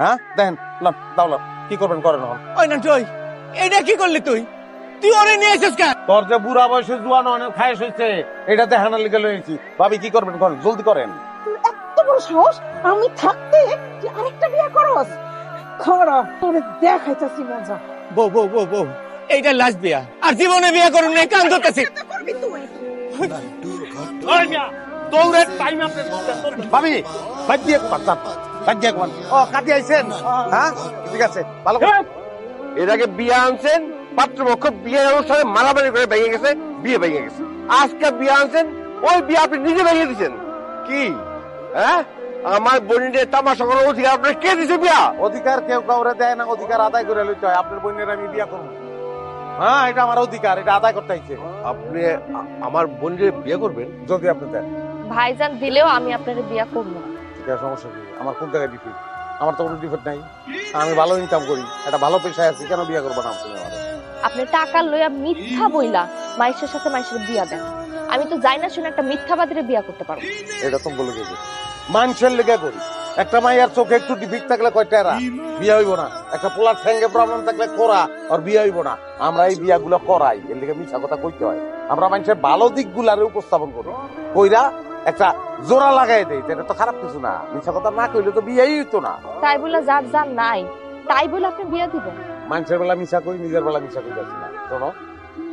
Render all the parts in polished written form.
হ্যাঁ দেখেন দাও কি করবেন করেন। ওই না তুই এটা কি করলি তুই তুই ওরে নিয়ে এসেছিস কেন? তোর যে বুড়া বয়সে জোয়ান অনেক খায়স হয়েছে এটাতে হানার লিগে লয়েছি। ভাবি কি করবেন করেন, জলদি করেন। এত বড় সাহস আমি থাকতে তুই আরেকটা বিয়ে করস? খাওয়া তোরে দেখাইতাছি মজা। বউ বউ বউ বউ এইটা লাস্ট বিয়া, আর জীবনে বিয়া করুন না, কান ধরতেছি। করবি তুই? ভাবি বাদ দিয়ে ও কাটি আইছেন? হ্যাঁ ঠিক আছে ভালো। এর আগে বিয়ে আনছেন, পাত্রপক্ষ বিয়ের অনুষ্ঠানে মারামারি করে ভেঙে গেছে, বিয়ে ভেঙে গেছে। আজকে বিয়ে আনছেন, ওই বিয়ে আপনি নিজে ভেঙে দিচ্ছেন। কি হ্যাঁ আমার বোনের তামাশা করার অধিকার আপনার কে দিছে? বিয়া অধিকার কেউ কাউরে দেয় না, অধিকার আদায় করে লইতে হয়। আপনার বোনের আমি বিয়া করবো, হ্যাঁ এটা আমার অধিকার, এটা আদায় করতে চাইছে। আপনি আমার বোনের বিয়ে করবেন যদি আপনি দেন। ভাইজান দিলেও আমি আপনার বিয়া করবো না। ঠিক আছে, সমস্যা কি? আমার কোন জায়গায় ডিফিট? আমার তো কোনো ডিফিট নাই, আমি ভালো ইনকাম করি, একটা ভালো পেশায় আছি, কেন বিয়া করবো না? আপনি টাকা লইয়া মিথ্যা বইলা মাইশের সাথে মাইশের বিয়া দেন। আমি তো যাই না শুনে একটা মিথ্যাবাদীরে বিয়া করতে পারবো। এটা তো বলে দেবে মানুষের লেগে করি। একটা মাইয়ার চোখে একটু ডিফিট থাকলে কয়টা বিয়ে হইব না? একটা পোলার ঠ্যাঙ্গে প্রবলেম থাকলে করা আর বিয়ে হইব না? আমরা এই বিয়াগুলো করাই, এর লেগে মিথ্যা কথা কইতে হয়। আমরা মানুষের ভালো দিকগুলারে উপস্থাপন করি, কইরা একটা জোড়া লাগাই দেয়, এটা তো খারাপ কিছু না। মিথ্যা কথা না কইলে তো বিয়েই হইতো না। তাই বলে যার যার নাই তাই বলে আপনি বিয়া দিবেন? মানুষের বেলা মিশা করি, নিজের বেলা মিশা করি যাচ্ছি না। শোনো,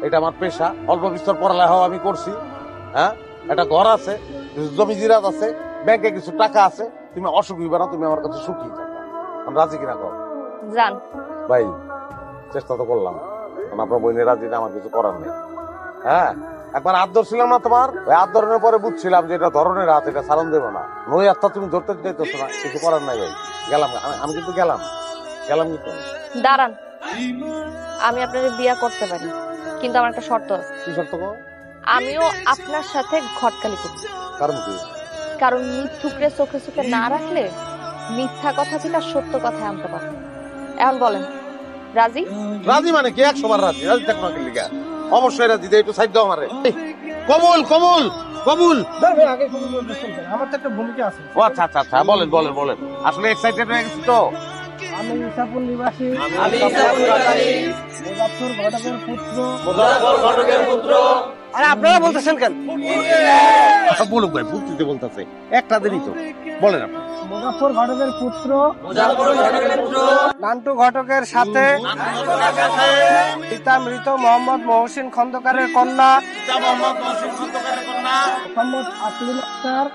এটা আমার পেশা, অল্প বিস্তর পড়ালেখাও আমি করছি। হ্যাঁ একটা ঘর আছে, জমি জিরাত আছে, ব্যাংকে কিছু টাকা আছে। তুমি অসুখ হইবে না, তুমি আমার কাছে সুখী থাকবা। আমি রাজি কিনা কর জান ভাই, চেষ্টা তো করলাম, আপনার বোনের রাজি না, আমার কিছু করার নেই। হ্যাঁ একবার হাত ধরছিলাম না তোমার, ওই হাত ধরনের পরে বুঝছিলাম যে এটা ধরনের হাত, এটা সারণ দেবো না। ওই হাতটা তুমি ধরতে চাইতেছো না, কিছু করার নাই ভাই। গেলাম আমি কিন্তু গেলাম কিন্তু। দাঁড়ান, আমি আপনার বিয়া করতে পারি, কিন্তু আমার একটা শর্ত আছে। কি শর্ত গো? আমিও আপনার সাথে ঘটকালি করব। কারণ কি? কারণ মিথ্যুকরে চোখে চোখে না রাখলে মিথ্যা কথা থেকে সত্য কথায় আনতে পারবে। এখন বলেন রাজি? রাজি মানে কি? 100 বার রাজি। রাজি থাকবো না লিগা? অবশ্যই রাজি। একটু সাইড দাও আমারে। কবুল কবুল কবুল। আগে কবুল বলতেছেন, আমার তো একটা ভূমিকা আছে। ও আচ্ছা আচ্ছা আচ্ছা, বলেন বলেন বলেন। আসলে এক্সাইটেড হয়ে গেছি তো। আমি ইসাপুর নিবাসী, মুজাফফর ঘটকের পুত্র। আরে আপনারা বলতেছেন কেন? বলুক ভাই, বুঝতে বলতেছে একটা দিনই তো। বলেন আপনি। মুজাফফর ঘটকের পুত্র নান্টু ঘটকের সাথে পিতা মৃত মোহাম্মদ মহসিন খন্দকারের কন্যা মোহাম্মদ আকিলুল আখতার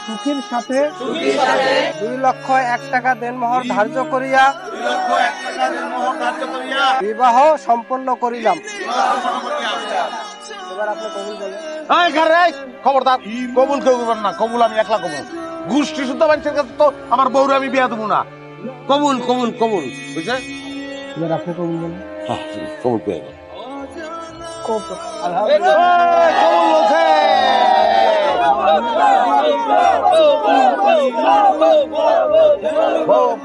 সুখীর সাথে 2,01,000 টাকা দেনমোহর ধার্য করিয়া বিবাহ সম্পন্ন করিলাম। এবার আপনি কবুল বলেন। খবরদার, কবুল কেউ দিবেন না। কবুল আমি একলা কবুল। গোষ্ঠী শুদ্ধ মানুষের কাছে তো আমার বউরে আমি বিয়া দেবো না। কবুল কবুল কবুল, বুঝছে? এবার আপনি কবুল বলেন। হ্যাঁ কবুল পেয়ে গেল। কবুল। কবুল